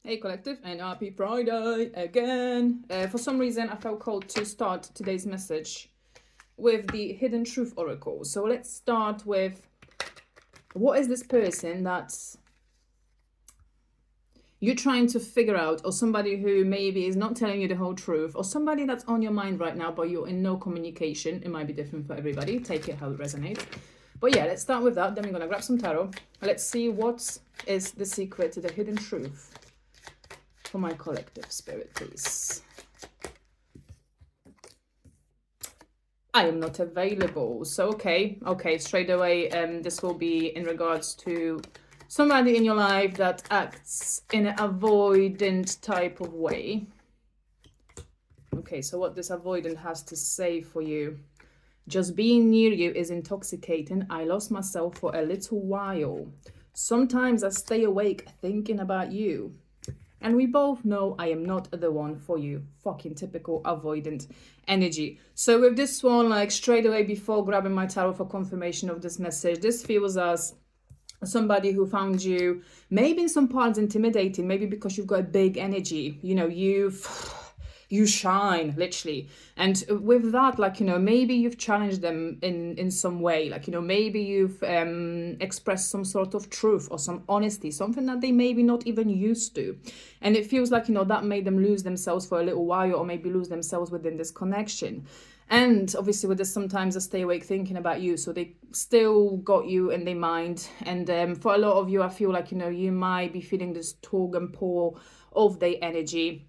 Hey collective, and happy Friday again. For some reason I felt called to start today's message with the Hidden Truth Oracle. So let's start with, what is this person that's you're trying to figure out, or somebody who maybe is not telling you the whole truth, or somebody that's on your mind right now but you're in no communication. It might be different for everybody, take it how it resonates. But yeah, let's start with that. Then we're gonna grab some tarot. Let's see what is the secret to the hidden truth for my collective spirit, please. I am not available. So okay, straight away, this will be in regards to somebody in your life that acts in an avoidant type of way. Okay, so what this avoidant has to say for you: just being near you is intoxicating. I lost myself for a little while. Sometimes I stay awake thinking about you. And we both know I am not the one for you. Fucking typical avoidant energy. So with this one, like straight away before grabbing my tarot for confirmation of this message, this feels as somebody who found you maybe in some parts intimidating, maybe because you've got a big energy. You know, you shine literally, and with that, like, you know, maybe you've challenged them in some way, like, you know, maybe you've expressed some sort of truth or some honesty, something that they maybe not even used to, and it feels like, you know, that made them lose themselves for a little while, or maybe lose themselves within this connection. And obviously with this, sometimes I stay awake thinking about you, so they still got you in their mind. And for a lot of you, I feel like, you know, you might be feeling this tug and pull of their energy.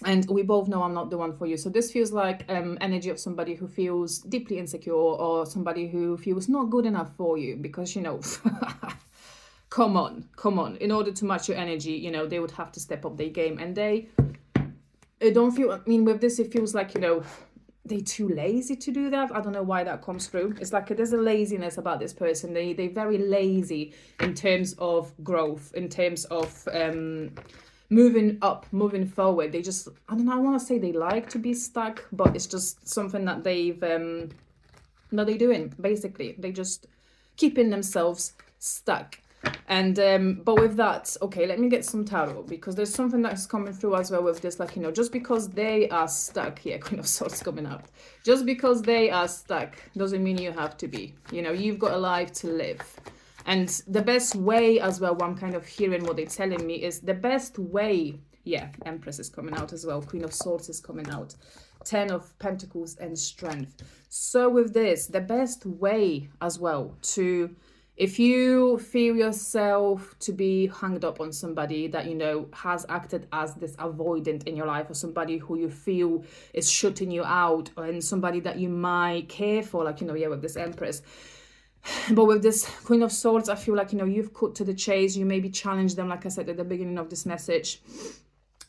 And we both know I'm not the one for you. So this feels like energy of somebody who feels deeply insecure, or somebody who feels not good enough for you, because, you know, come on. In order to match your energy, you know, they would have to step up their game. And they don't feel, I mean, with this, it feels like, you know, they're too lazy to do that. I don't know why that comes through. It's like there's a laziness about this person. They're very lazy in terms of growth, in terms of moving up, moving forward. They just, I don't know, I want to say they like to be stuck, but it's just something that that they're doing, basically. They just keeping themselves stuck. And but with that, okay, let me get some tarot, because there's something that's coming through as well with this, like, you know, just because they are stuck here, Queen of Swords coming up, just because they are stuck doesn't mean you have to be. You know, you've got a life to live. And the best way as well, what I'm kind of hearing what they're telling me is the best way, yeah, Empress is coming out as well, Queen of Swords is coming out, 10 of Pentacles and Strength. So with this, the best way as well to, if you feel yourself to be hung up on somebody that, you know, has acted as this avoidant in your life, or somebody who you feel is shutting you out, and somebody that you might care for, like, you know, yeah, with this Empress. But with this Queen of Swords, I feel like, you know, you've cut to the chase. You maybe challenge them, like I said at the beginning of this message.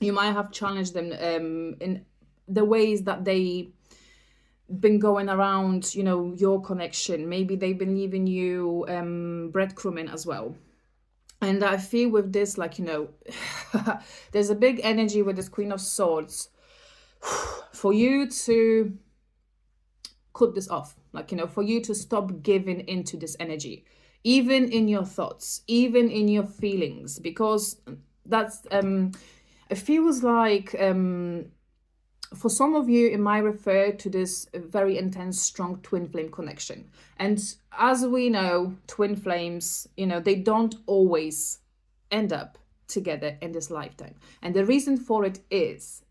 You might have challenged them in the ways that they been going around, you know, your connection. Maybe they've been leaving you breadcrumbing as well. And I feel with this, like, you know, there's a big energy with this Queen of Swords for you to cut this off, like, you know, for you to stop giving into this energy, even in your thoughts, even in your feelings, because that's it feels like for some of you, it might refer to this very intense, strong twin flame connection. And as we know, twin flames, you know, they don't always end up together in this lifetime. And the reason for it is,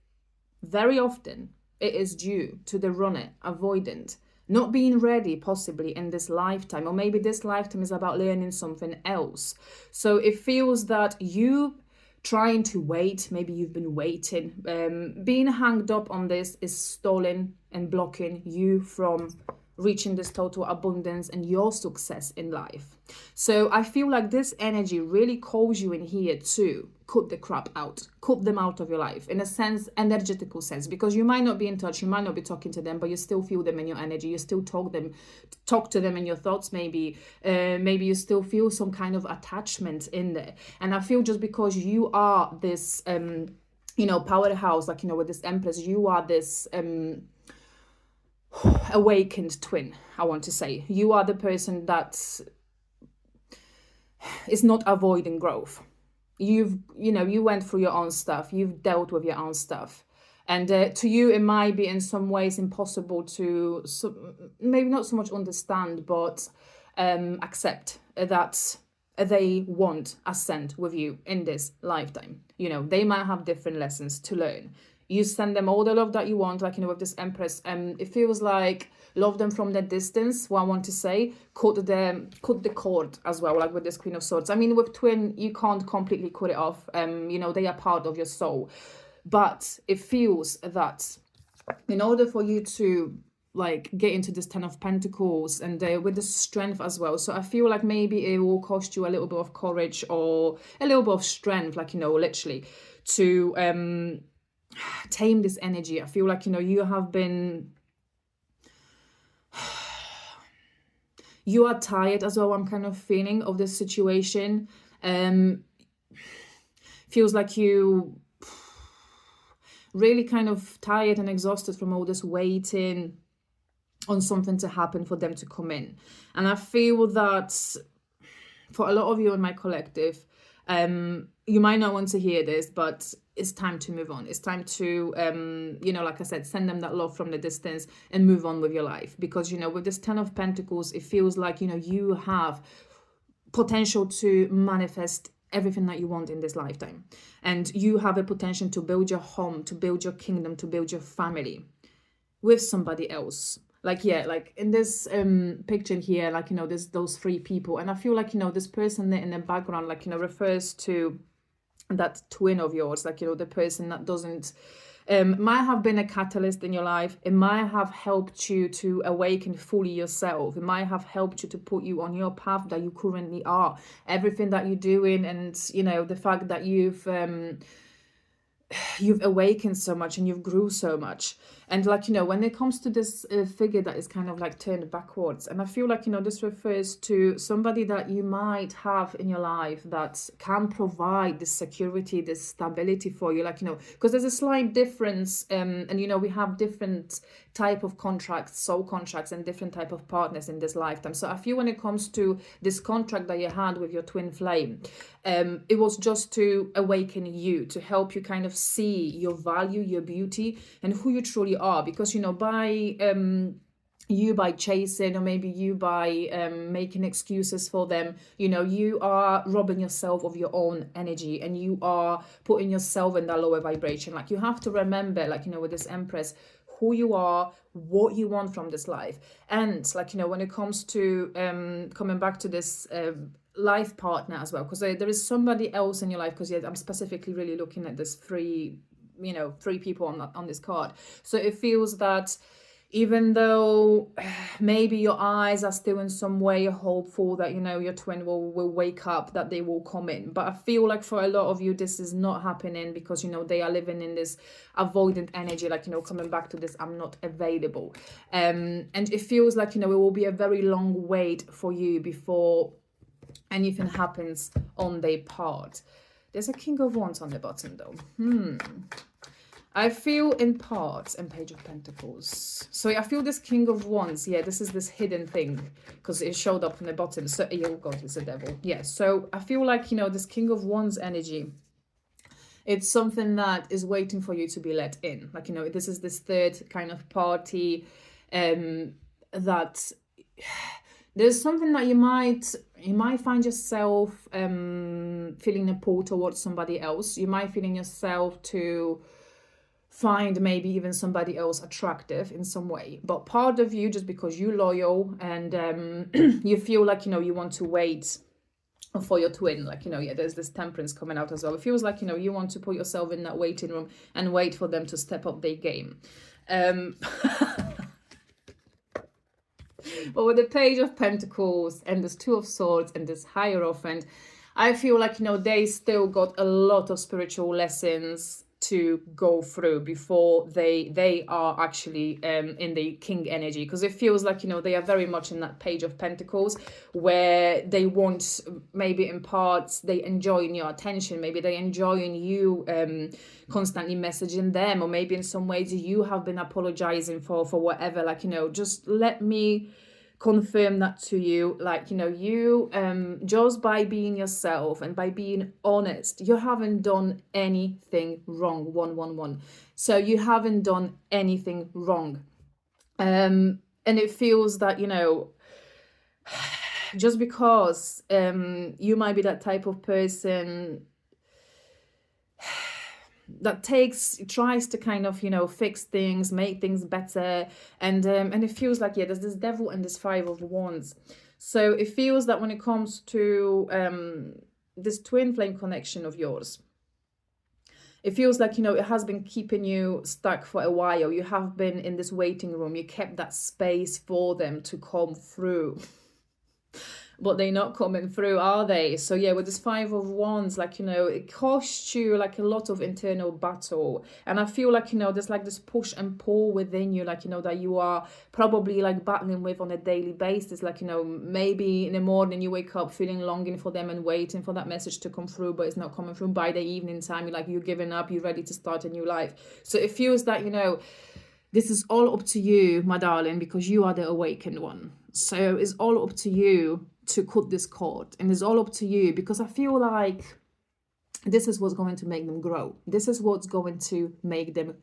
very often, it is due to the runner, avoidant, not being ready possibly in this lifetime, or maybe this lifetime is about learning something else. So it feels that you trying to wait, maybe you've been waiting, being hung up on this is stalling and blocking you from reaching this total abundance and your success in life. So I feel like this energy really calls you in here to cut the crap out, cut them out of your life, in a sense, energetical sense, because you might not be in touch, you might not be talking to them, but you still feel them in your energy, you still talk to them in your thoughts, maybe you still feel some kind of attachment in there. And I feel just because you are this you know, powerhouse, like, you know, with this Empress, you are this awakened twin, I want to say. You are the person that is not avoiding growth. you went through your own stuff, you've dealt with your own stuff, and to you it might be in some ways impossible to maybe not so much understand, but accept that they won't ascend with you in this lifetime. They might have different lessons to learn. You send them all the love that you want, like, with this Empress, it feels like love them from the distance. What I want to say, cut the cord as well, like with this Queen of Swords. I mean, with twin, you can't completely cut it off. They are part of your soul, but it feels that in order for you to like get into this Ten of Pentacles, and with the strength as well, so I feel like maybe it will cost you a little bit of courage or a little bit of strength, like, literally to tame this energy. I feel like, you have been, you are tired as well. I'm kind of feeling of this situation. Feels like you really kind of tired and exhausted from all this waiting on something to happen for them to come in. And I feel that for a lot of you in my collective, you might not want to hear this, but it's time to move on. It's time to, like I said, send them that love from the distance and move on with your life. Because, with this Ten of Pentacles, it feels like, you have potential to manifest everything that you want in this lifetime. And you have a potential to build your home, to build your kingdom, to build your family with somebody else. Like, yeah, like in this picture here, like, there's those three people. And I feel like, this person there in the background, like, refers to that twin of yours, like, the person that doesn't, might have been a catalyst in your life. It might have helped you to awaken fully yourself. It might have helped you to put you on your path that you currently are. Everything that you're doing, and, the fact that you've awakened so much and you've grew so much. And like, when it comes to this figure that is kind of like turned backwards, and I feel like, this refers to somebody that you might have in your life that can provide this security, this stability for you, like, because there's a slight difference, and we have different type of contracts, soul contracts, and different type of partners in this lifetime. So I feel when it comes to this contract that you had with your twin flame, it was just to awaken you, to help you kind of see your value, your beauty, and who you truly are. Because, by chasing, or maybe you by making excuses for them, you are robbing yourself of your own energy, and you are putting yourself in that lower vibration. Like, you have to remember, like, with this Empress, who you are, what you want from this life. And like, when it comes to coming back to this life partner as well, because there is somebody else in your life, because I'm specifically really looking at this three people on this card. So it feels that even though maybe your eyes are still in some way hopeful that, your twin will wake up, that they will come in. But I feel like for a lot of you, this is not happening because, they are living in this avoidant energy, like, coming back to this, I'm not available. And it feels like, it will be a very long wait for you before anything happens on their part. There's a King of Wands on the bottom though. I feel in parts, and Page of Pentacles. So I feel this King of Wands, this is this hidden thing, because it showed up on the bottom. So, oh God, it's a devil. Yeah, so I feel like, this King of Wands energy, it's something that is waiting for you to be let in. Like, this is this third kind of party, that there's something that you might find yourself feeling a pull towards somebody else. You might feeling yourself to find maybe even somebody else attractive in some way. But part of you, just because you're loyal and you feel like, you want to wait for your twin, like, there's this Temperance coming out as well. It feels like, you want to put yourself in that waiting room and wait for them to step up their game. But with the Page of Pentacles and this Two of Swords and this Hierophant, I feel like, they still got a lot of spiritual lessons to go through before they are actually in the King energy. Because it feels like, they are very much in that Page of Pentacles, where they want, maybe in parts, they enjoying your attention, maybe they enjoying you constantly messaging them, or maybe in some ways you have been apologizing for whatever, like, just let me confirm that to you, like, you know, you just by being yourself and by being honest, you haven't done anything wrong. 111. So you haven't done anything wrong. And it feels that, you know, just because you might be that type of person that tries to kind of, you know, fix things, make things better, and it feels like, yeah, there's this devil and this 5 of wands. So it feels that when it comes to this twin flame connection of yours, it feels like, you know, it has been keeping you stuck for a while. You have been in this waiting room, you kept that space for them to come through. But they're not coming through, are they? So yeah, with this 5 of wands, like, you know, it costs you like a lot of internal battle. And I feel like, you know, there's like this push and pull within you, like, you know, that you are probably like battling with on a daily basis. Like, you know, maybe in the morning you wake up feeling longing for them and waiting for that message to come through, but it's not coming through. By the evening time, you're giving up, you're ready to start a new life. So it feels that, you know, this is all up to you, my darling, because you are the awakened one. So it's all up to you to cut this cord, and it's all up to you, because I feel like this is what's going to make them grow. This is what's going to make them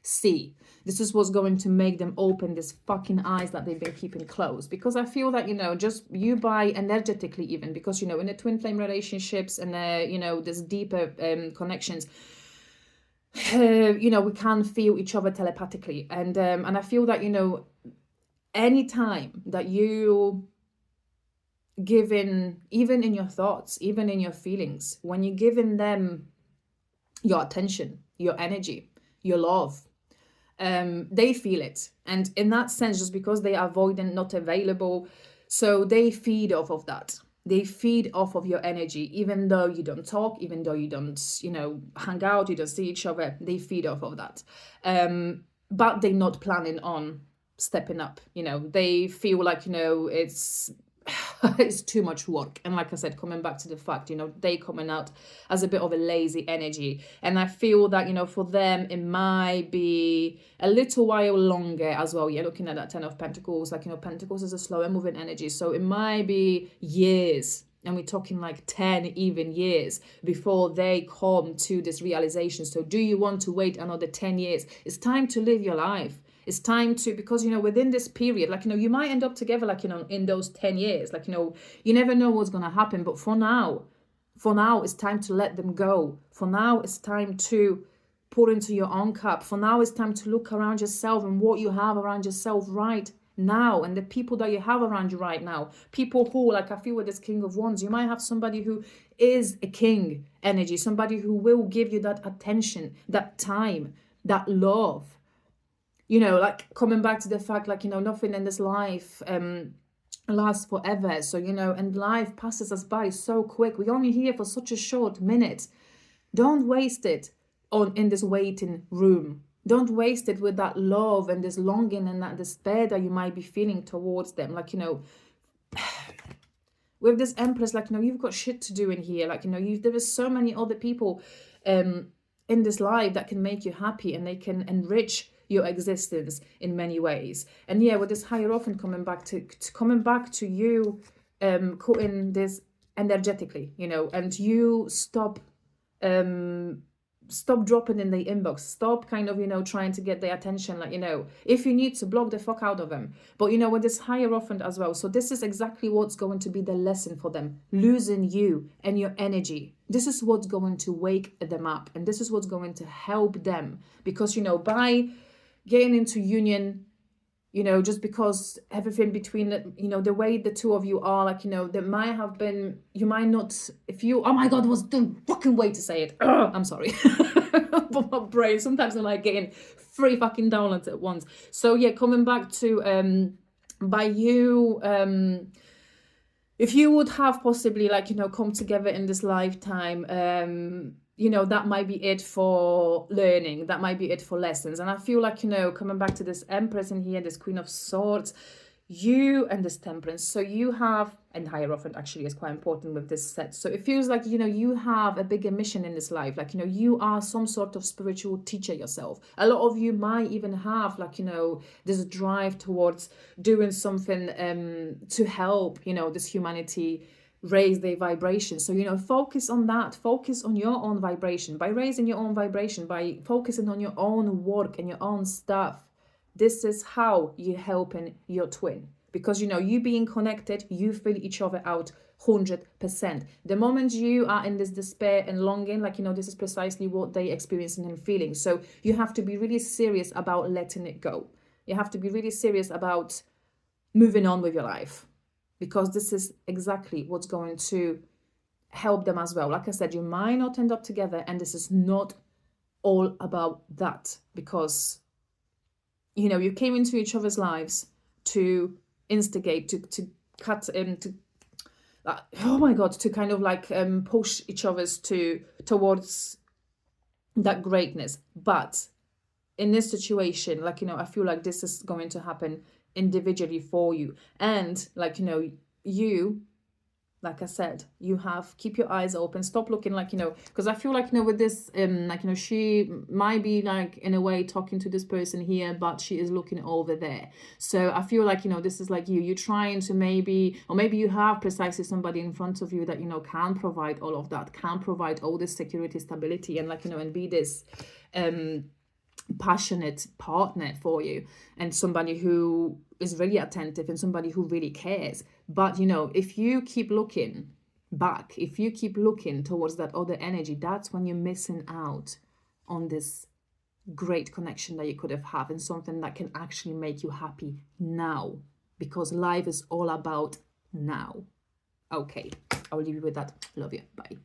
see. This is what's going to make them open this fucking eyes that they've been keeping closed. Because I feel that, you know, just you by energetically, even because, you know, in the twin flame relationships and you know, there's deeper connections, you know, we can feel each other telepathically, and I feel that, you know, anytime that you give in, even in your thoughts, even in your feelings, when you're giving them your attention, your energy, your love, they feel it. And in that sense, just because they are avoidant, not available, so they feed off of that. They feed off of your energy, even though you don't talk, even though you don't, you know, hang out, you don't see each other, they feed off of that. But they're not planning on stepping up. You know, they feel like, you know, it's too much work. And like I said, coming back to the fact, you know, they coming out as a bit of a lazy energy. And I feel that, you know, for them, it might be a little while longer as well. You're looking at that 10 of Pentacles, like, you know, Pentacles is a slower moving energy. So it might be years, and we're talking like 10 even years before they come to this realization. So do you want to wait another 10 years? It's time to live your life. It's time to, because, you know, within this period, like, you know, you might end up together, like, you know, in those 10 years, like, you know, you never know what's going to happen. But for now, it's time to let them go. For now, it's time to pour into your own cup. For now, it's time to look around yourself and what you have around yourself right now, and the people that you have around you right now. People who, like, I feel with this King of Wands, you might have somebody who is a king energy, somebody who will give you that attention, that time, that love. You know, like, coming back to the fact, like, you know, nothing in this life lasts forever. So, you know, and life passes us by so quick. We're only here for such a short minute. Don't waste it in this waiting room. Don't waste it with that love and this longing and that despair that you might be feeling towards them. Like, you know, with this Empress, like, you know, you've got shit to do in here. Like, you know, there is so many other people in this life that can make you happy, and they can enrich your existence in many ways. And yeah, with this Hierophant coming back to you, cutting this energetically, you know, and you stop dropping in the inbox, stop kind of, you know, trying to get their attention. Like, you know, if you need to, block the fuck out of them. But, you know, with this Hierophant as well, so this is exactly what's going to be the lesson for them. Losing you and your energy, this is what's going to wake them up, and this is what's going to help them. Because, you know, by getting into union, you know, just because everything between, you know, the way the two of you are, like, you know, there might have been, you might not, if you, oh my God, what's the fucking way to say it? I'm sorry. But my brain, sometimes I'm like getting 3 fucking downloads at once. So yeah, coming back to, by you, if you would have possibly, like, you know, come together in this lifetime, you know, that might be it for learning. That might be it for lessons. And I feel like, you know, coming back to this Empress in here, this Queen of Swords, you and this Temperance, so you have, and Hierophant actually is quite important with this set, so it feels like, you know, you have a bigger mission in this life, like, you know, you are some sort of spiritual teacher yourself. A lot of you might even have, like, you know, this drive towards doing something to help, you know, this humanity raise their vibration. So, you know, focus on that, focus on your own vibration. By raising your own vibration, by focusing on your own work and your own stuff, this is how you're helping your twin. Because, you know, you being connected, you fill each other out 100%. The moment you are in this despair and longing, like, you know, this is precisely what they experiencing and feeling. So you have to be really serious about letting it go. You have to be really serious about moving on with your life, because this is exactly what's going to help them as well. Like I said, you might not end up together, and this is not all about that, because, you know, you came into each other's lives to instigate, to cut, to oh my god, to kind of like push each other's towards that greatness. But in this situation, like, you know, I feel like this is going to happen individually for you. And like, you know, you, like I said, you have, keep your eyes open, stop looking, like, you know, because I feel like, you know, with this like, you know, she might be like in a way talking to this person here, but she is looking over there. So I feel like, you know, this is like you're trying to maybe, or maybe you have precisely somebody in front of you that, you know, can provide all of that, can provide all this security, stability, and like, you know, and be this passionate partner for you, and somebody who is really attentive, and somebody who really cares. But, you know, if you keep looking back, if you keep looking towards that other energy, that's when you're missing out on this great connection that you could have had, and something that can actually make you happy now, because life is all about now. Okay, I'll leave you with that. Love you. Bye.